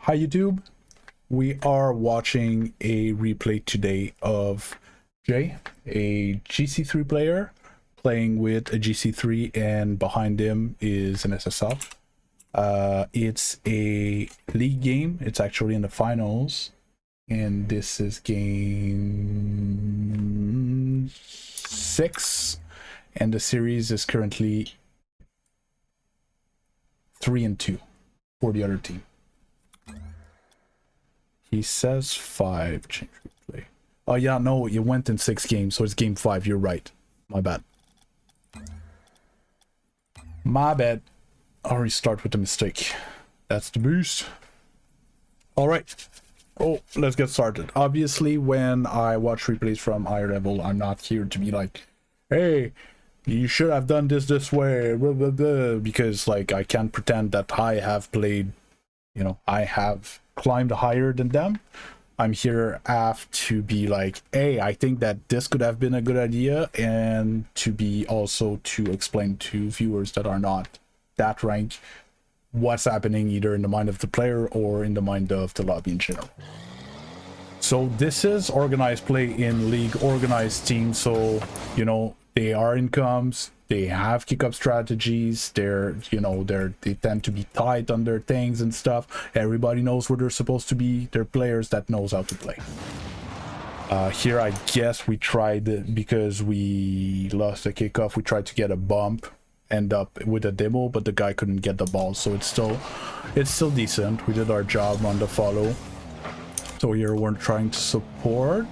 Hi YouTube, we are watching a replay today of Jay, a GC3 player playing with a GC3, and behind him is an SSL. It's a league game. It's actually in the finals, and this is game 6, and the series is currently 3-2 for the other team. He says 5. Change replay. Oh yeah, no, you went in 6 games, so it's game 5. You're right. My bad. My bad. I'll restart with the mistake. That's the boost. Alright. Oh, let's get started. Obviously, when I watch replays from higher level, I'm not here to be like, hey, you should have done this way, blah, blah, blah, because like I can't pretend that I have played, I have climbed higher than them. I'm here to be like, hey, I think that this could have been a good idea, and to be also to explain to viewers that are not that rank what's happening either in the mind of the player or in the mind of the lobby in general. So this is organized play in league, organized team, so they are incomes, they have kick-up strategies, they tend to be tight on their things and stuff. Everybody knows where they're supposed to be. They're players that knows how to play. Here I guess we tried, because we lost the kickoff, we tried to get a bump, end up with a demo, but the guy couldn't get the ball, so it's still decent. We did our job on the follow. So here we're trying to support.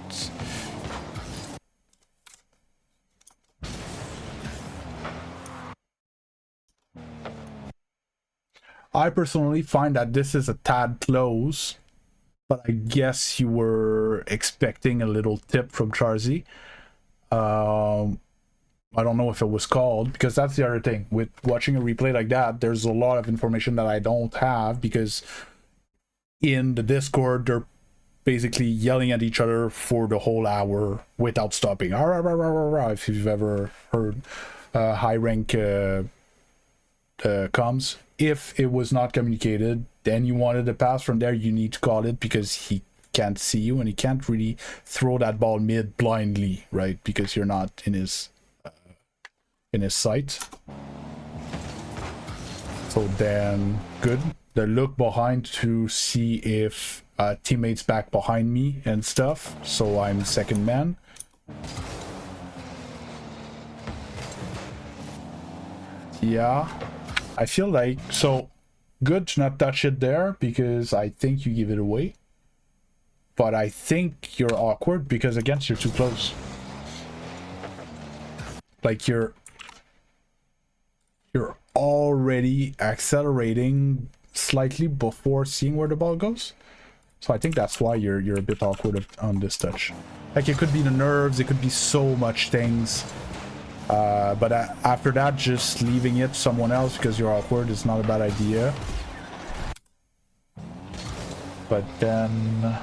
I personally find that this is a tad close, but I guess you were expecting a little tip from Charzy. I don't know if it was called, because that's the other thing. With watching a replay like that, there's a lot of information that I don't have, because in the Discord, they're basically yelling at each other for the whole hour without stopping. If you've ever heard high rank comms. If it was not communicated, then you wanted a pass from there, you need to call it, because he can't see you and he can't really throw that ball mid blindly, right? Because you're not in his sight. So then, good. The look behind to see if teammates back behind me and stuff. So I'm second man. Yeah. I feel like, so good to not touch it there, because I think you give it away. But I think you're awkward, because again, you're too close. Like you're already accelerating slightly before seeing where the ball goes. So I think that's why you're a bit awkward on this touch. Like it could be the nerves, it could be so much things. But after that, just leaving it to someone else because you're awkward is not a bad idea. But then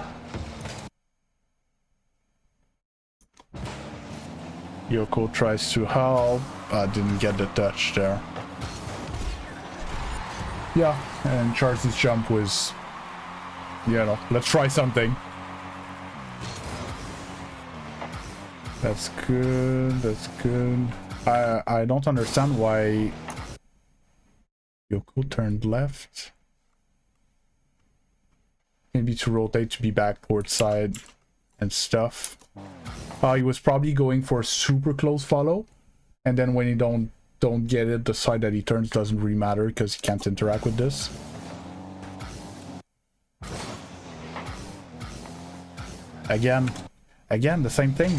Yoko tries to help. Didn't get the touch there. Yeah, and Charles' jump was, let's try something. That's good, that's good. I don't understand why Yoko turned left. Maybe to rotate to be back port side and stuff. He was probably going for a super close follow, and then when you don't get it, the side that he turns doesn't really matter because he can't interact with this. Again, the same thing.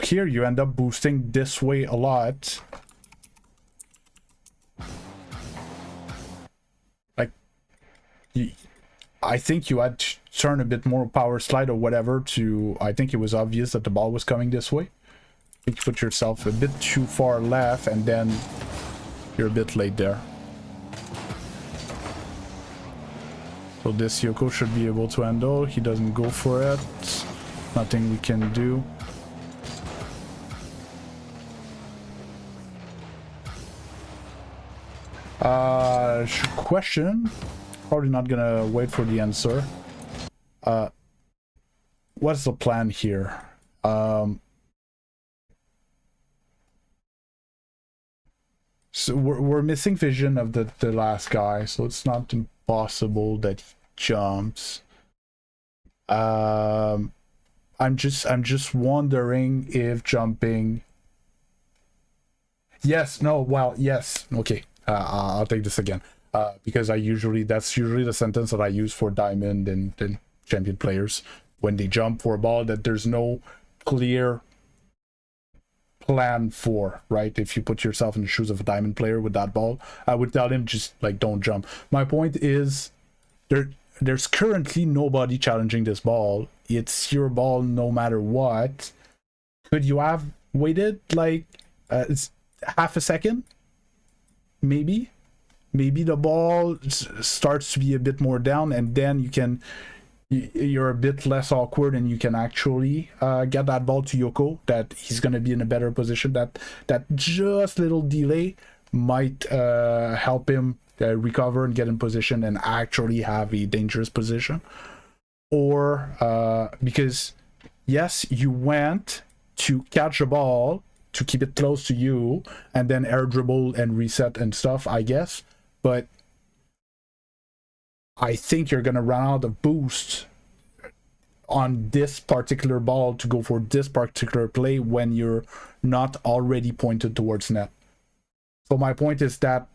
Here you end up boosting this way a lot. Like, I think you had to turn a bit more power slide or whatever to, I think it was obvious that the ball was coming this way. I think you put yourself a bit too far left, and then you're a bit late there. So this Yoko should be able to handle. He doesn't go for it. Nothing we can do. Question. Probably not gonna wait for the answer. What's the plan here? So we're missing vision of the last guy, so it's not impossible that he jumps. I'm just wondering if jumping. Yes. No. Well. Yes. Okay. I'll take this again. Because that's usually the sentence that I use for diamond and champion players when they jump for a ball that there's no clear plan for, right? If you put yourself in the shoes of a diamond player with that ball, I would tell him just like don't jump. My point is there's currently nobody challenging this ball. It's your ball no matter what. Could you have waited like half a second? Maybe the ball starts to be a bit more down, and then you're a bit less awkward and you can actually get that ball to Yoko, that he's going to be in a better position. That just little delay might help him recover and get in position and actually have a dangerous position. Or because yes, you went to catch a ball to keep it close to you and then air dribble and reset and stuff, I guess, but I think you're gonna run out of boost on this particular ball to go for this particular play when you're not already pointed towards net. So my point is that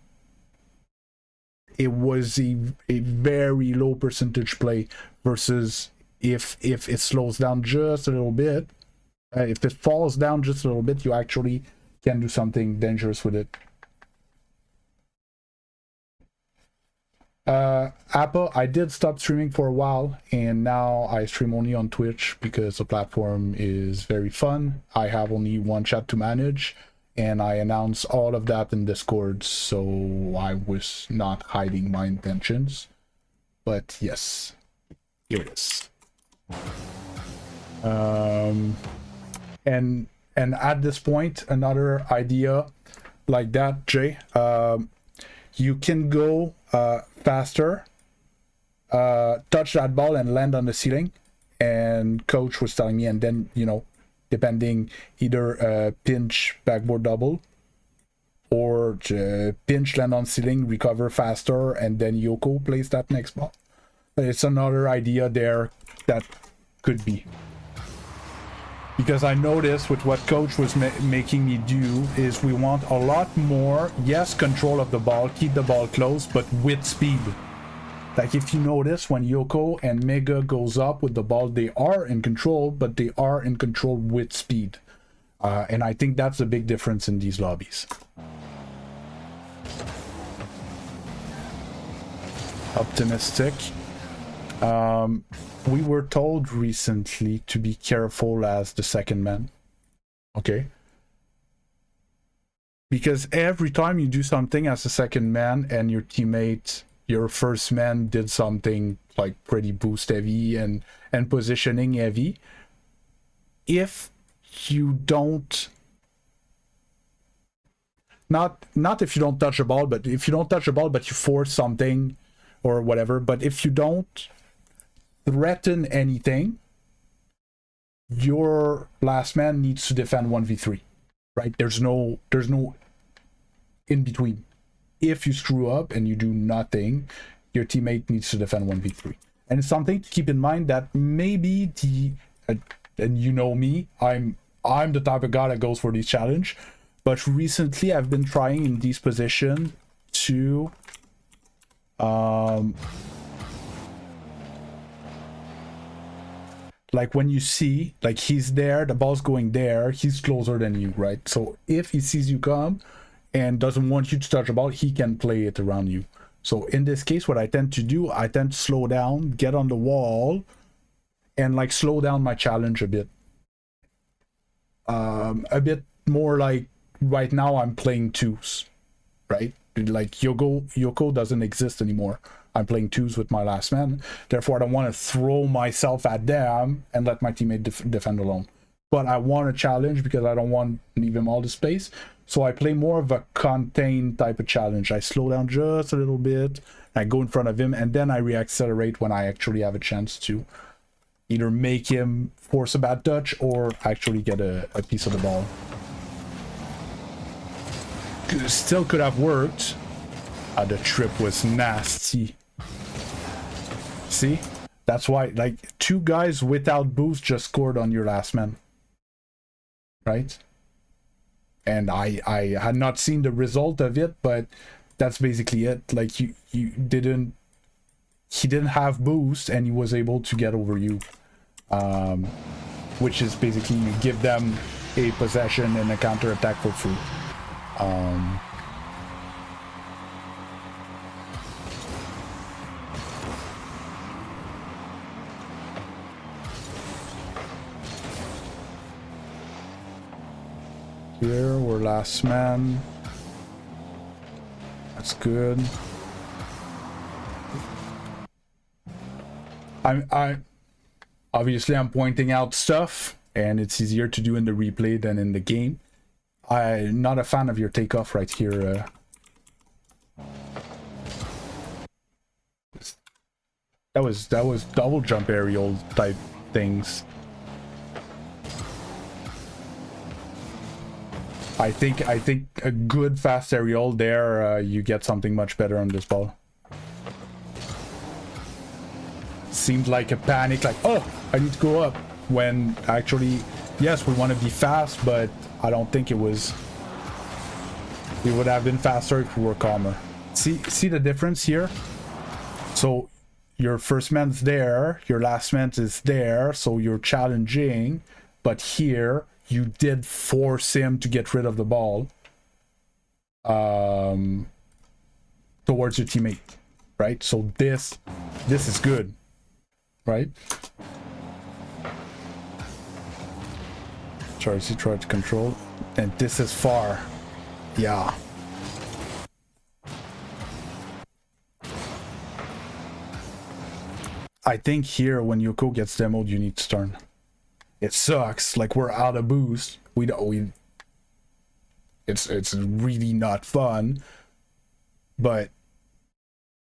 it was a very low percentage play versus if it slows down just a little bit, if it falls down just a little bit, you actually can do something dangerous with it. Apple, I did stop streaming for a while, and now I stream only on Twitch because the platform is very fun. I have only one chat to manage, and I announce all of that in Discord, so I was not hiding my intentions. But yes, here it is. And at this point, another idea like that, Jay, you can go faster, touch that ball and land on the ceiling. And coach was telling me, and then, you know, depending, either pinch backboard double or pinch, land on ceiling, recover faster, and then Yoko plays that next ball. It's another idea there that could be. Because I noticed with what coach was making me do is we want a lot more, yes, control of the ball, keep the ball close, but with speed. Like if you notice when Yoko and Mega goes up with the ball, they are in control, but they are in control with speed. And I think that's a big difference in these lobbies. Optimistic. We were told recently to be careful as the second man. Okay? Because every time you do something as a second man and your teammate, your first man, did something like pretty boost heavy and positioning heavy, if you don't, not if you don't touch the ball, but if you don't touch the ball but you force something or whatever, but if you don't threaten anything, your last man needs to defend 1v3, right? There's no in between. If you screw up and you do nothing, your teammate needs to defend 1v3. And it's something to keep in mind that maybe and you know me, I'm the type of guy that goes for these challenge, but recently I've been trying in these positions to like when you see like he's there, the ball's going there, he's closer than you, right? So if he sees you come and doesn't want you to touch the ball, he can play it around you. So in this case, what I tend to do, I tend to slow down, get on the wall, and like slow down my challenge a bit. A bit more like right now I'm playing twos, right? Like Yoko doesn't exist anymore. I'm playing twos with my last man. Therefore, I don't want to throw myself at them and let my teammate defend alone. But I want a challenge because I don't want to leave him all the space. So I play more of a contained type of challenge. I slow down just a little bit, I go in front of him, and then I reaccelerate when I actually have a chance to either make him force a bad touch or actually get a piece of the ball. Still could have worked. The trip was nasty. See? That's why, like, 2 guys without boost just scored on your last man. Right? And I had not seen the result of it, but that's basically it. Like, he didn't have boost, and he was able to get over you. Which is basically you give them a possession and a counter attack for free. Here we're last man. That's good. Obviously I'm pointing out stuff, and it's easier to do in the replay than in the game. I'm not a fan of your takeoff right here. That was double jump aerial type things. I think a good fast aerial there, you get something much better on this ball. Seemed like a panic, like, oh, I need to go up, when actually, yes, we want to be fast, but I don't think it was. We would have been faster if we were calmer. See the difference here? So your first man's there, your last man is there, so you're challenging, but here you did force him to get rid of the ball towards your teammate, right? So this is good, right? Charles, he tried to control, and this is far. Yeah. I think here when Yoko gets demoed, you need to turn. It sucks, like we're out of boost. It's really not fun. But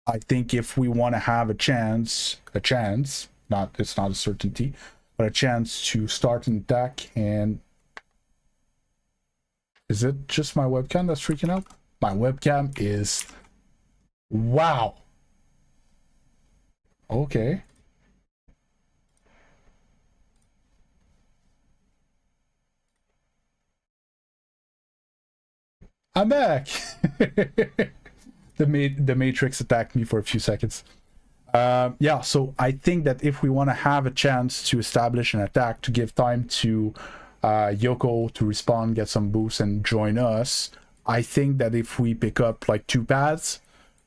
I think if we want to have a chance, it's not a certainty, but a chance to start an attack. And is it just my webcam that's freaking out? My webcam is, wow. Okay. I'm back. The Matrix attacked me for a few seconds. Yeah, so I think that if we want to have a chance to establish an attack, to give time to Yoko to respawn, get some boost, and join us, I think that if we pick up like 2 pads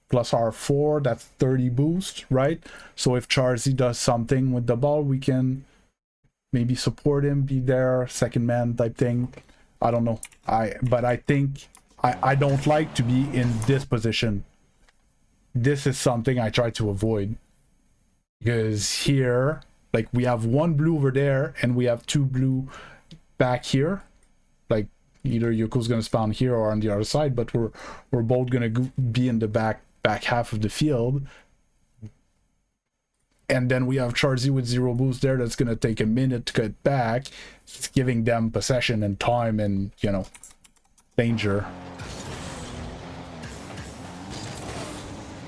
plus our 4, that's 30 boost, right? So if Charzy does something with the ball, we can maybe support him, be there, second man type thing. I don't know. But I think I don't like to be in this position. This is something I try to avoid. Because here, like, we have 1 blue over there, and we have 2 blue back here. Like, either Yoko's gonna spawn here or on the other side, but we're both gonna be in the back half of the field. And then we have Charzy with 0 boost there. That's gonna take a minute to get back. It's giving them possession and time and, you know, danger.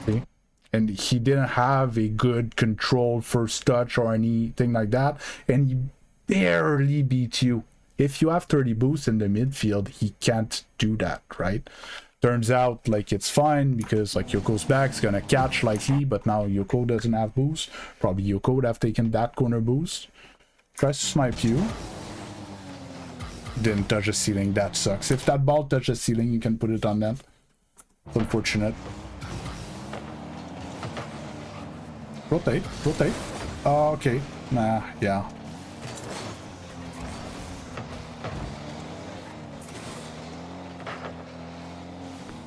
See? And he didn't have a good controlled first touch or anything like that, and he barely beat you. If you have 30 boosts in the midfield, he can't do that, right? Turns out, like, it's fine because, like, Yoko's back's gonna catch likely, but now Yoko doesn't have boost. Probably Yoko would have taken that corner boost. Tries to snipe you. Didn't touch the ceiling. That sucks. If that ball touches the ceiling, you can put it on them. It's unfortunate. Rotate. Oh, okay. Nah, yeah.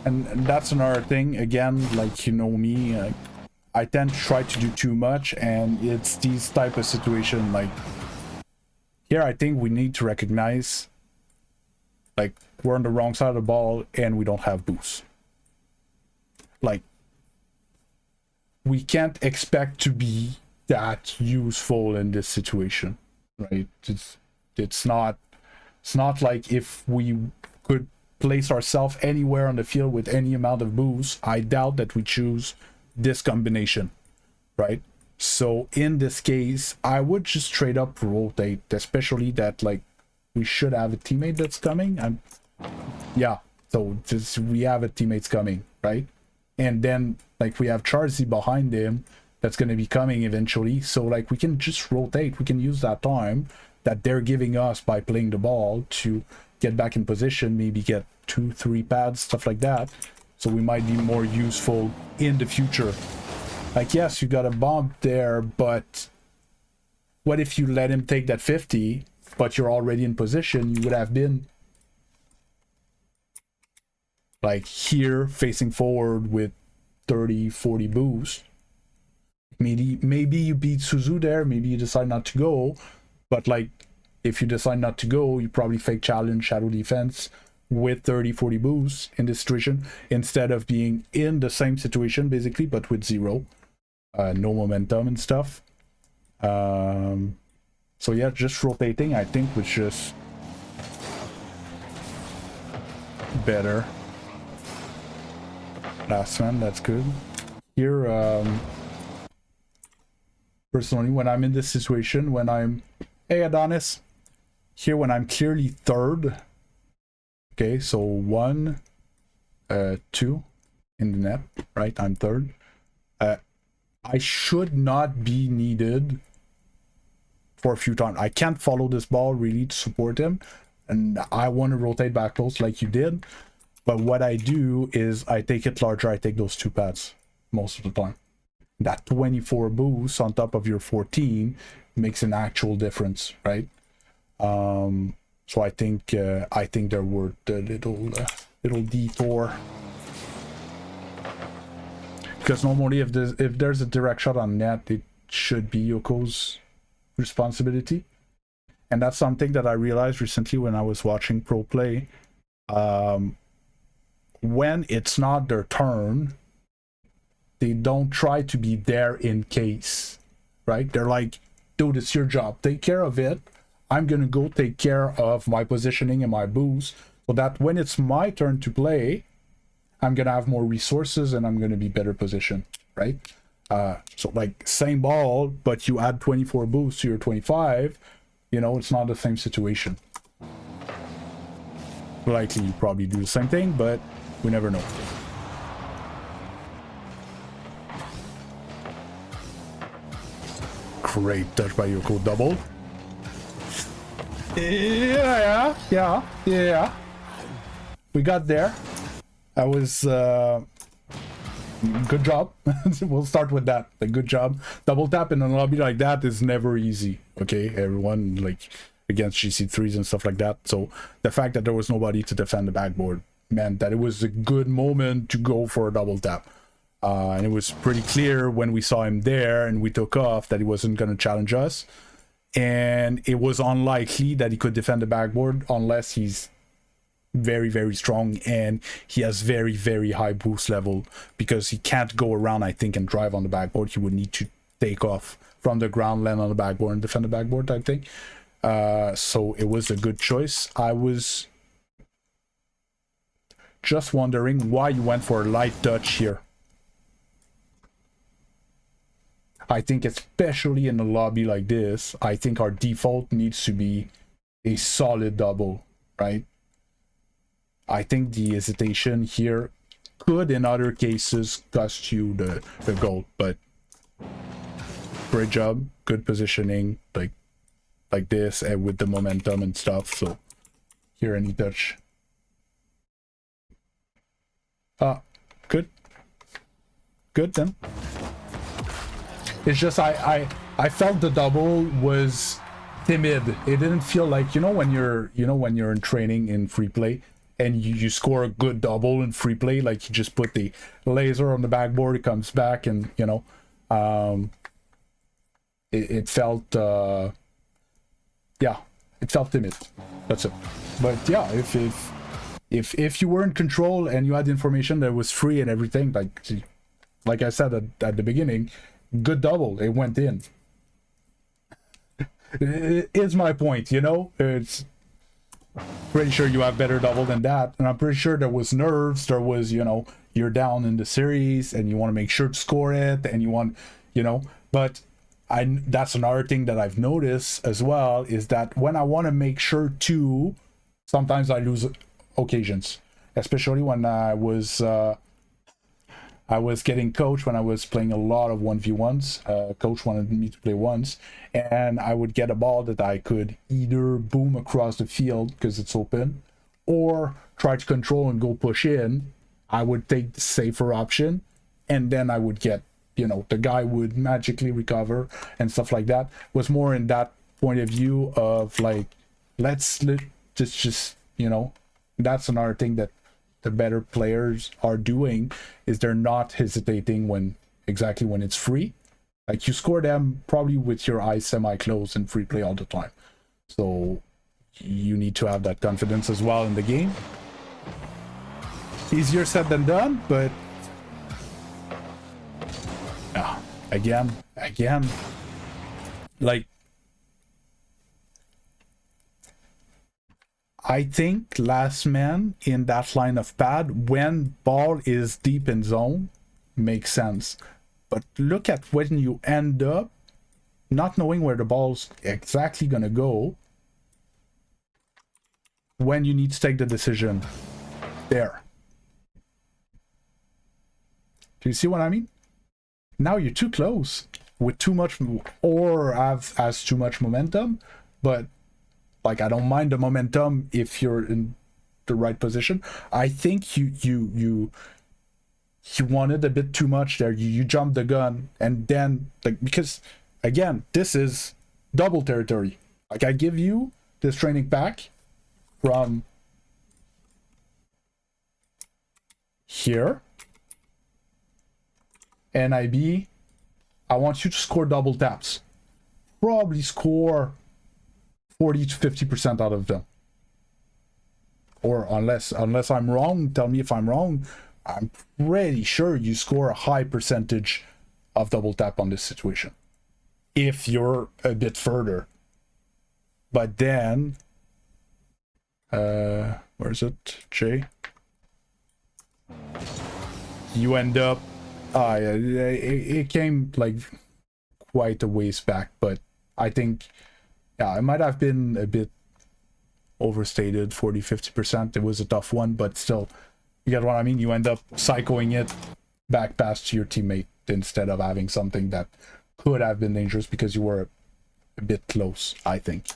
And that's another thing, again, like, you know me, I tend to try to do too much, and it's these type of situation, like, here I think we need to recognize, Like, we're on the wrong side of the ball and we don't have boost. Like, we can't expect to be that useful in this situation, right? It's not like if we could place ourselves anywhere on the field with any amount of boost, I doubt that we choose this combination, right? So in this case, I would just straight up rotate, especially that like we should have a teammate that's coming. Yeah, so just we have a teammate's coming, right? And then like we have Charzy behind him that's going to be coming eventually, so like we can just rotate. We can use that time that they're giving us by playing the ball to get back in position, maybe get 2-3 pads, stuff like that, so we might be more useful in the future. Like, yes, you got a bomb there, but what if you let him take that 50 but you're already in position? You would have been like here facing forward with 30-40 boost. Maybe you beat Suzu there, maybe you decide not to go, but like if you decide not to go, you probably fake challenge shadow defense with 30-40 boost in this situation, instead of being in the same situation basically but with zero, no momentum and stuff. So yeah, just rotating I think was just better. Last man, that's good. Here, personally, when I'm in this situation, when I'm, hey Adonis, here when I'm clearly third, okay, so 1, 2 in the net, right? I'm third. I should not be needed for a few times. I can't follow this ball really to support him, and I want to rotate back close like you did. But what I do is I take it larger. I take those 2 pads most of the time. That 24 boost on top of your 14 makes an actual difference, right? So I think they're worth the little detour. Because normally if there's a direct shot on net, it should be Yoko's responsibility. And that's something that I realized recently when I was watching pro play. When it's not their turn, they don't try to be there in case, right? They're like, dude, it's your job, take care of it. I'm gonna go take care of my positioning and my boost, so that when it's my turn to play, I'm gonna have more resources and I'm gonna be better positioned, right? So like same ball, but you add 24 boosts to your 25, you know, it's not the same situation. Likely you probably do the same thing, but we never know. Great touch by Yoko, double. Yeah. We got there. That was good job. We'll start with that. Like, good job. Double tap in a lobby like that is never easy. Okay, everyone, like against GC3s and stuff like that. So the fact that there was nobody to defend the backboard meant that it was a good moment to go for a double tap. And it was pretty clear when we saw him there and we took off that he wasn't going to challenge us. And it was unlikely that he could defend the backboard unless he's very, very strong and he has very, very high boost level, because he can't go around, I think, and drive on the backboard. He would need to take off from the ground, land on the backboard, and defend the backboard type thing. So it was a good choice. I was just wondering why you went for a light touch here. I think especially in a lobby like this, I think our default needs to be a solid double, right? I think the hesitation here could, in other cases, cost you the goal, but great job, good positioning, like this, and with the momentum and stuff. So here, any touch. Good then. It's just I felt the double was timid. It didn't feel like, when you're in training in free play and you score a good double in free play, like you just put the laser on the backboard, it comes back, and it felt yeah, it felt timid. That's it. But yeah, if If you were in control and you had information that was free and everything, like I said at the beginning, good double, it went in. Is my point, you know? It's pretty sure you have better double than that, and I'm pretty sure there was nerves, there was, you know, you're down in the series and you want to make sure to score it, and you want, you know, but that's another thing that I've noticed as well, is that when I want to make sure to, sometimes I lose occasions, especially when I was getting coached, when I was playing a lot of 1v1s. Coach wanted me to play once, and I would get a ball that I could either boom across the field because it's open, or try to control and go push in. I would take the safer option, and then I would get, you know, the guy would magically recover and stuff like that. Was more in that point of view of like, let's just, you know, that's another thing that the better players are doing, is they're not hesitating when it's free. Like, you score them probably with your eyes semi-closed and free play all the time. So you need to have that confidence as well in the game. Easier said than done, but yeah, again, like, I think last man in that line of pad, when ball is deep in zone, makes sense. But look at when you end up not knowing where the ball's exactly gonna go, when you need to take the decision there. Do you see what I mean? Now you're too close with too much, or has too much momentum, but like, I don't mind the momentum if you're in the right position. I think you wanted a bit too much there. You jumped the gun, and then, like, because again, this is double territory. Like, I give you this training pack from here, NIB. I want you to score double taps. Probably score 40 to 50% out of them. Or unless I'm wrong, tell me if I'm wrong. I'm pretty sure you score a high percentage of double tap on this situation, if you're a bit further. But then, where is it? Jay? You end up, it came like quite a ways back, but I think, yeah, it might have been a bit overstated, 40-50%. It was a tough one, but still, you get what I mean? You end up psychoing it back past to your teammate instead of having something that could have been dangerous because you were a bit close, I think.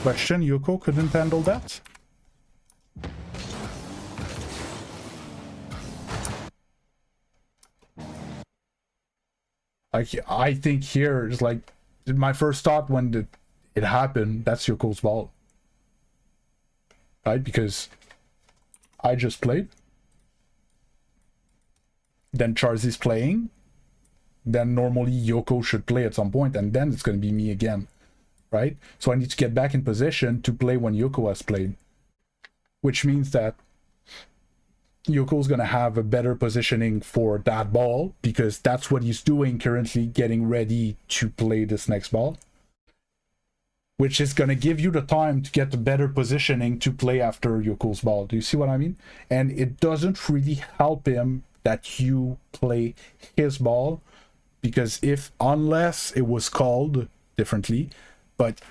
Question, Yoko couldn't handle that? I think here is like, my first thought when it happened, that's Yoko's ball. Right? Because I just played. Then Charzy's playing. Then normally Yoko should play at some point, and then it's going to be me again. Right? So I need to get back in position to play when Yoko has played. Which means that Yoko's going to have a better positioning for that ball, because that's what he's doing currently, getting ready to play this next ball. Which is going to give you the time to get the better positioning to play after Yoko's ball. Do you see what I mean? And it doesn't really help him that you play his ball, because unless it was called differently, but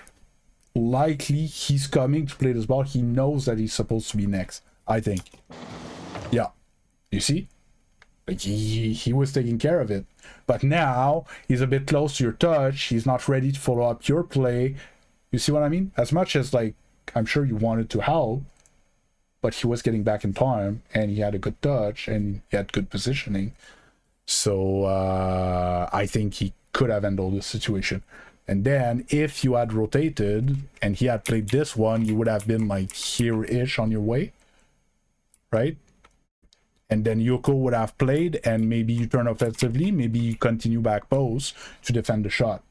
likely he's coming to play this ball, he knows that he's supposed to be next, I think. Yeah, you see, like he was taking care of it, but now he's a bit close to your touch. He's not ready to follow up your play. You see what I mean? As much as, like, I'm sure you wanted to help, but he was getting back in time, and he had a good touch, and he had good positioning. So I think he could have handled the situation. And then if you had rotated and he had played this one, you would have been like here-ish on your way, right? And then Yoko would have played, and maybe you turn offensively, maybe you continue back post to defend the shot.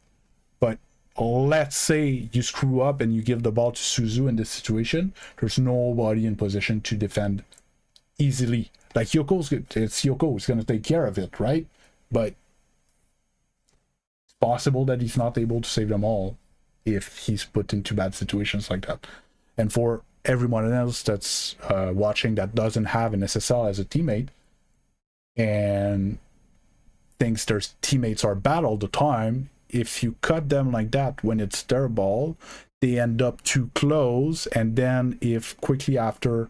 But let's say you screw up and you give the ball to Suzu in this situation, there's nobody in position to defend easily. Like it's Yoko who's going to take care of it, right? But it's possible that he's not able to save them all if he's put into bad situations like that. And for everyone else that's watching that doesn't have an SSL as a teammate and thinks their teammates are bad all the time, if you cut them like that when it's their ball, they end up too close, and then if quickly after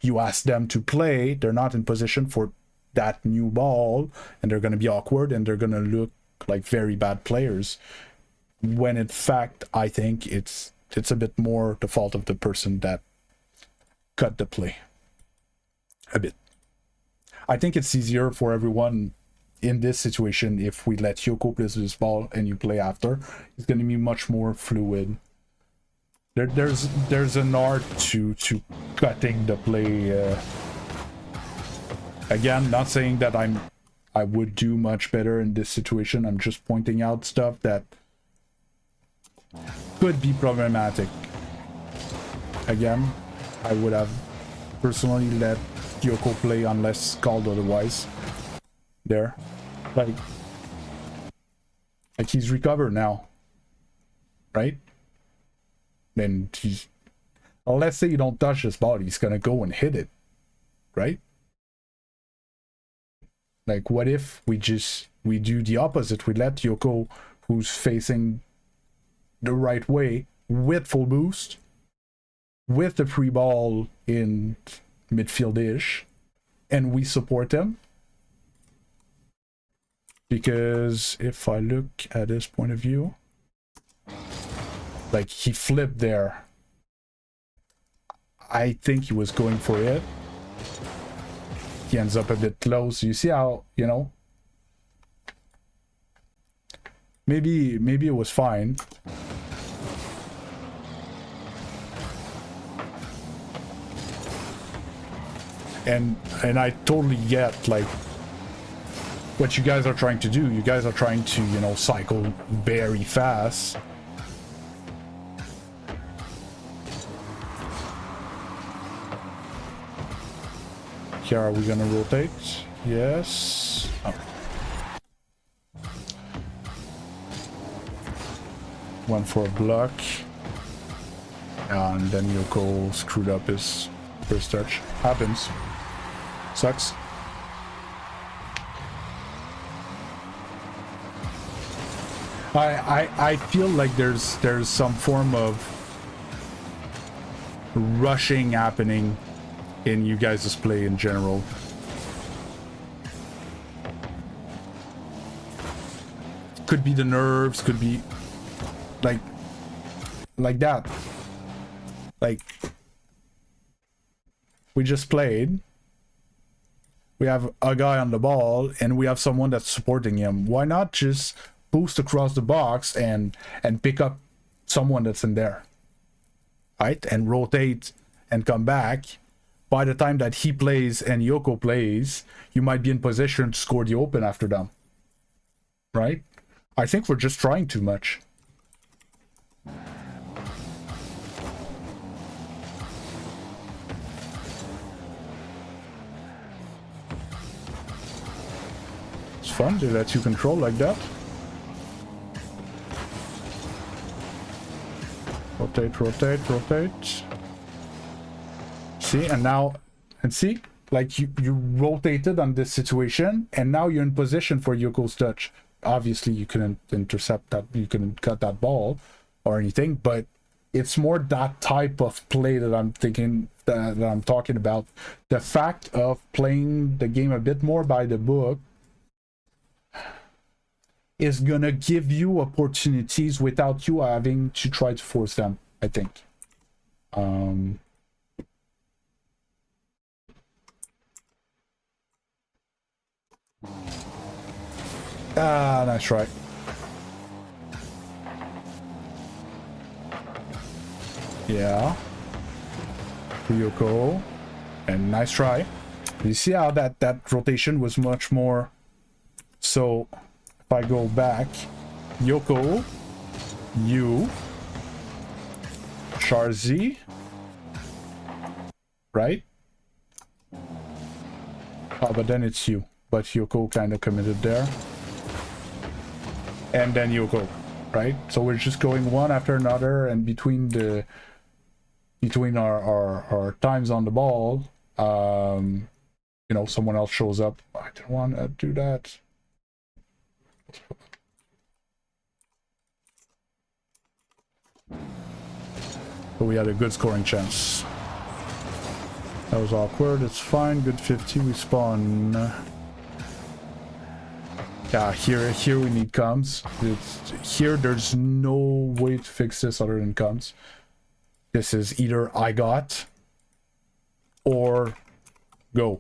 you ask them to play, they're not in position for that new ball, and they're going to be awkward and they're going to look like very bad players, when in fact I think it's a bit more the fault of the person that cut the play a bit. I think it's easier for everyone in this situation if we let Yoko play this ball and you play after. It's going to be much more fluid. There's an art to cutting the play. Again, not saying that I would do much better in this situation. I'm just pointing out stuff that could be problematic. Again, I would have personally let Yoko play unless called otherwise. There. Like he's recovered now. Right? Then he's... Well, let's say you don't touch this ball, he's gonna go and hit it. Right? Like, what if we do the opposite? We let Yoko, who's facing the right way, with full boost, with the free ball in midfield-ish, and we support him. Because if I look at his point of view, like, he flipped there. I think he was going for it. He ends up a bit close. You see how, you know, maybe it was fine. And I totally get, like, what you guys are trying to do. You guys are trying to, you know, cycle very fast. Here, are we gonna rotate? Yes. Oh. Went for a block. And then Yoko screwed up his first touch. Happens. Sucks. I feel like there's some form of rushing happening in you guys' play in general. Could be the nerves, could be like that. Like, we just played. We have a guy on the ball and we have someone that's supporting him. Why not just boost across the box and pick up someone that's in there, right? And rotate and come back. By the time that he plays and Yoko plays, you might be in position to score the open after them, right? I think we're just trying too much. It's fun to let you control like that. Rotate, rotate, rotate. See, and now, and see, like you rotated on this situation, and now you're in position for Yoko's touch. Obviously, you couldn't intercept that, you couldn't cut that ball or anything, but it's more that type of play that I'm thinking, that I'm talking about. The fact of playing the game a bit more by the book is gonna give you opportunities without you having to try to force them, I think. Nice try. Yeah. Yoko. And nice try. You see how that rotation was much more... So, if I go back, Yoko, you, Charzy, right? Oh, but then it's you. But Yoko kind of committed there. And then Yoko, right? So we're just going one after another, and between our times on the ball, you know, someone else shows up. I don't want to do that. But we had a good scoring chance. That was awkward. It's fine. Good 50. We spawn. Yeah, here we need comms. Here there's no way to fix this other than comms. This is either I got or go.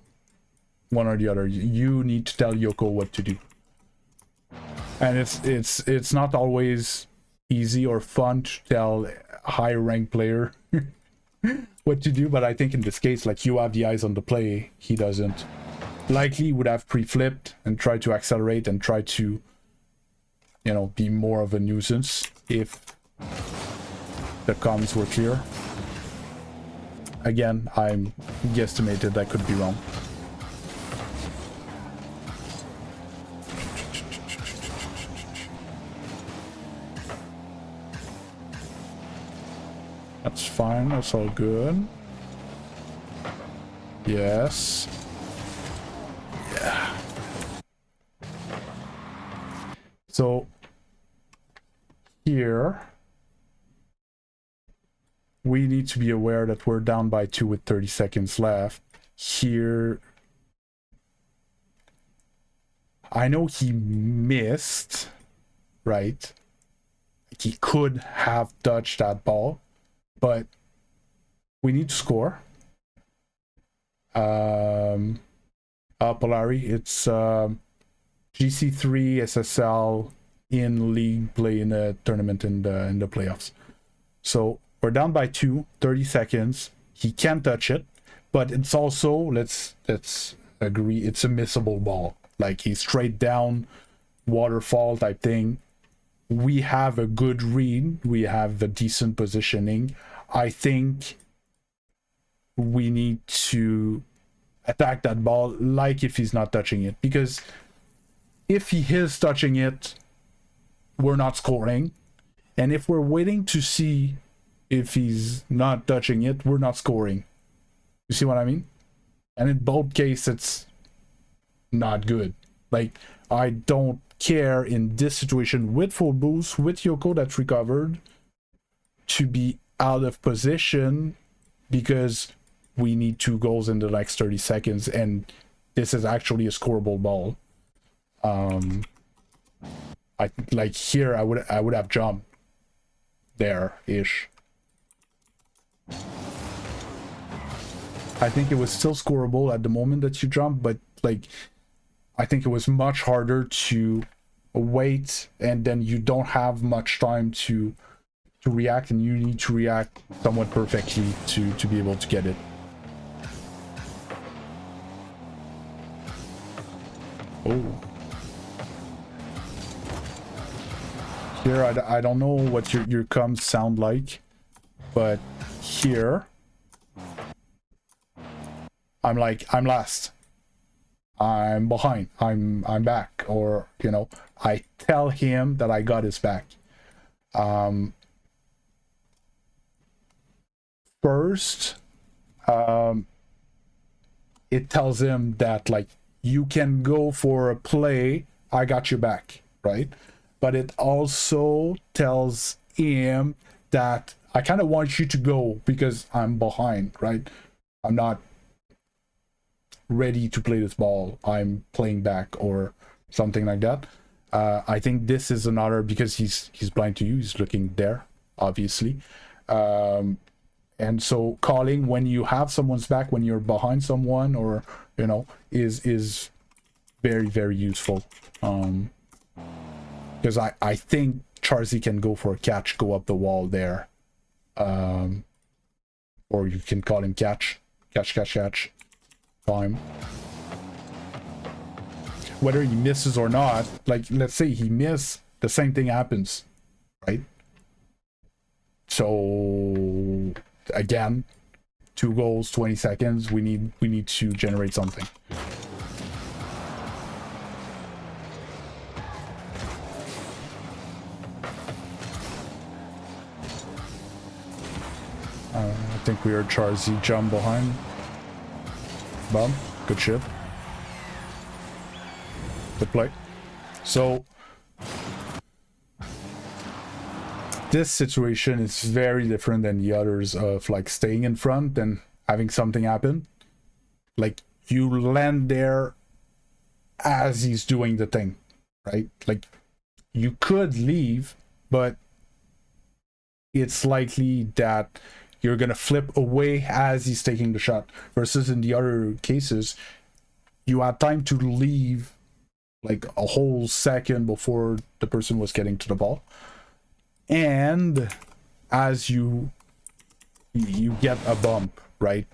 One or the other. You need to tell Yoko what to do. And it's not always easy or fun to tell a high ranked player what to do, but I think in this case, like, you have the eyes on the play, he doesn't. Likely would have pre-flipped and tried to accelerate and try to, you know, be more of a nuisance if the comms were clear. Again, I'm guesstimated, I could be wrong. That's fine, that's all good. Yes. Yeah. So here we need to be aware that we're down by 2 with 30 seconds left. Here I know he missed, right? He could have touched that ball, but we need to score. Polari, it's GC3 SSL in league, play in a tournament in the playoffs. So we're down by 2, 30 seconds. He can't touch it, but it's also, let's agree, it's a missable ball. Like, he's straight down, waterfall type thing. We have a good read. We have a decent positioning. I think we need to attack that ball like if he's not touching it, because if he is touching it, we're not scoring, and if we're waiting to see if he's not touching it, we're not scoring. You see what I mean? And in both cases, it's not good. Like, I don't care in this situation with full boost, with Yoko that's recovered, to be out of position because we need 2 goals in the next 30 seconds, and this is actually a scoreable ball. I like here I would have jumped there ish. I think it was still scoreable at the moment that you jump, but like I think it was much harder to wait, and then you don't have much time to react, and you need to react somewhat perfectly to be able to get it. Oh. Here, I don't know what your comms sound like, but here, I'm like, I'm last. I'm behind. I'm back. Or, you know, I tell him that I got his back. First, it tells him that, like, you can go for a play, I got you back, right? But it also tells him that I kind of want you to go because I'm behind, right? I'm not ready to play this ball. I'm playing back or something like that. I think this is another, because he's blind to you. He's looking there, obviously. And so calling when you have someone's back, when you're behind someone, or, you know, is very, very useful. Because I think Charzy can go for a catch, go up the wall there. Or you can call him catch. Catch, catch, catch. Call him. Whether he misses or not, like, let's say he misses, the same thing happens, right? So, again, 2 goals, 20 seconds, we need to generate something. I think we heard Charzy jump behind. Bum, good shit. Good play. So this situation is very different than the others of like staying in front and having something happen. Like you land there as he's doing the thing, right? Like you could leave, but it's likely that you're gonna flip away as he's taking the shot, versus in the other cases you had time to leave like a whole second before the person was getting to the ball, and as you get a bump, right?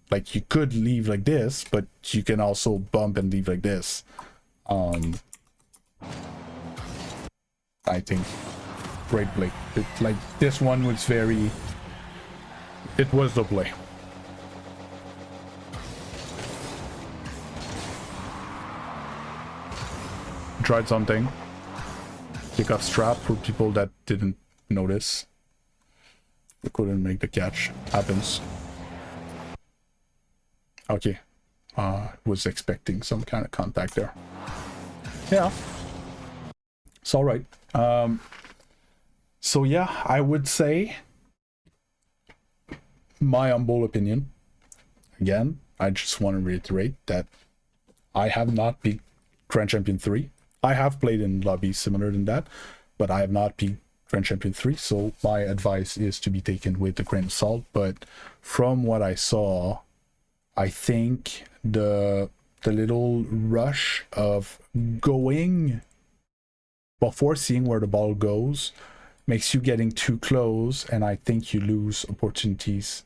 Like you could leave like this, but you can also bump and leave like this. I think great play. Like this one was very, it was the play. Tried something. Kick off strap for people that didn't notice. We couldn't make the catch. Happens. Okay. Was expecting some kind of contact there. Yeah. It's all right. So yeah, I would say, my humble opinion, again, I just want to reiterate that I have not beat Grand Champion 3. I have played in lobbies similar than that, but I have not beat Grand Champion 3, so my advice is to be taken with a grain of salt. But from what I saw, I think the little rush of going before seeing where the ball goes makes you getting too close, and I think you lose opportunities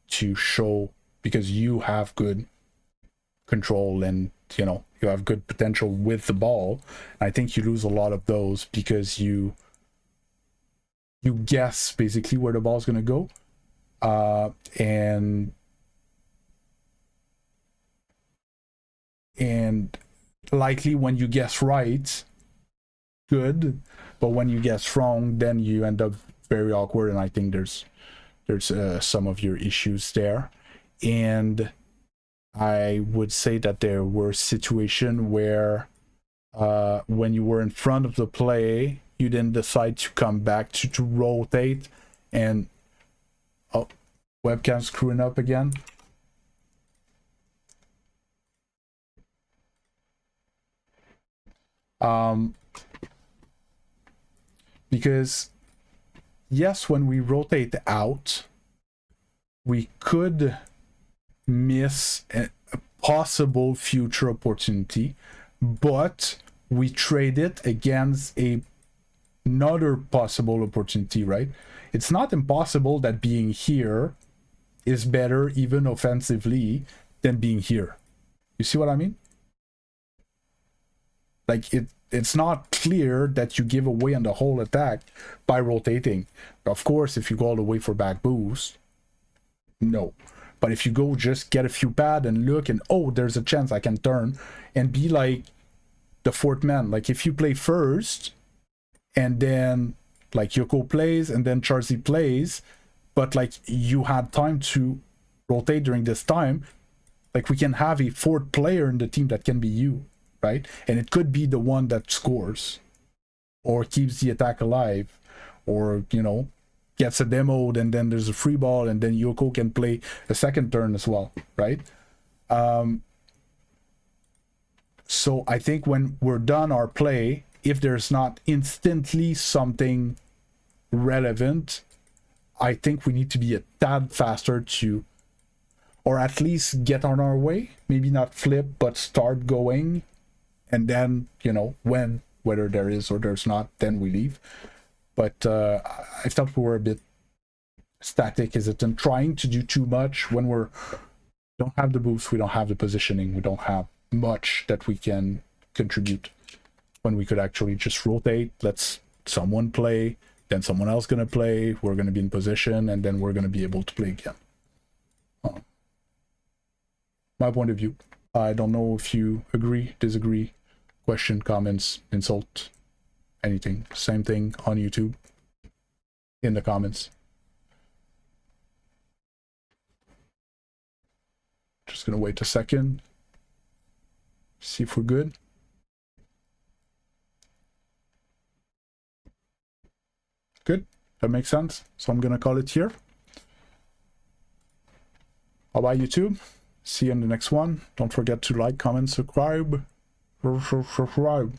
to show, because you have good control and you know you have good potential with the ball. I think you lose a lot of those because you guess basically where the ball's gonna go, and likely when you guess right, good, but when you guess wrong, then you end up very awkward, and I think there's some of your issues there. And I would say that there were situations where when you were in front of the play, you then decide to come back to rotate, and oh, webcam screwing up again. Because yes, when we rotate out, we could miss a possible future opportunity, but we trade it against another possible opportunity, right? It's not impossible that being here is better, even offensively, than being here. You see what I mean? Like it's not clear that you give away on the whole attack by rotating. Of course, if you go all the way for back boost, no. But if you go just get a few pad and look and, oh, there's a chance I can turn and be like the fourth man. Like if you play first and then like Yoko plays and then Charzy plays, but like you had time to rotate during this time, like we can have a fourth player in the team that can be you, right? And it could be the one that scores or keeps the attack alive, or, you know, gets a demoed and then there's a free ball and then Yoko can play a second turn as well, right? So I think when we're done our play, if there's not instantly something relevant, I think we need to be a tad faster to, or at least get on our way, maybe not flip, but start going. And then, you know, whether there is or there's not, then we leave. But I felt we were a bit static? Is it in trying to do too much when we're don't have the boost, we don't have the positioning, we don't have much that we can contribute, when we could actually just rotate, let's someone play, then someone else gonna play, we're gonna be in position, and then we're gonna be able to play again. My point of view. I don't know if you agree, disagree, question, comments, insult, anything. Same thing on YouTube in the comments. Just gonna wait a second, see if we're good. Good, that makes sense. So I'm gonna call it here. Bye-bye, YouTube. See you in the next one. Don't forget to like, comment, subscribe. Subscribe.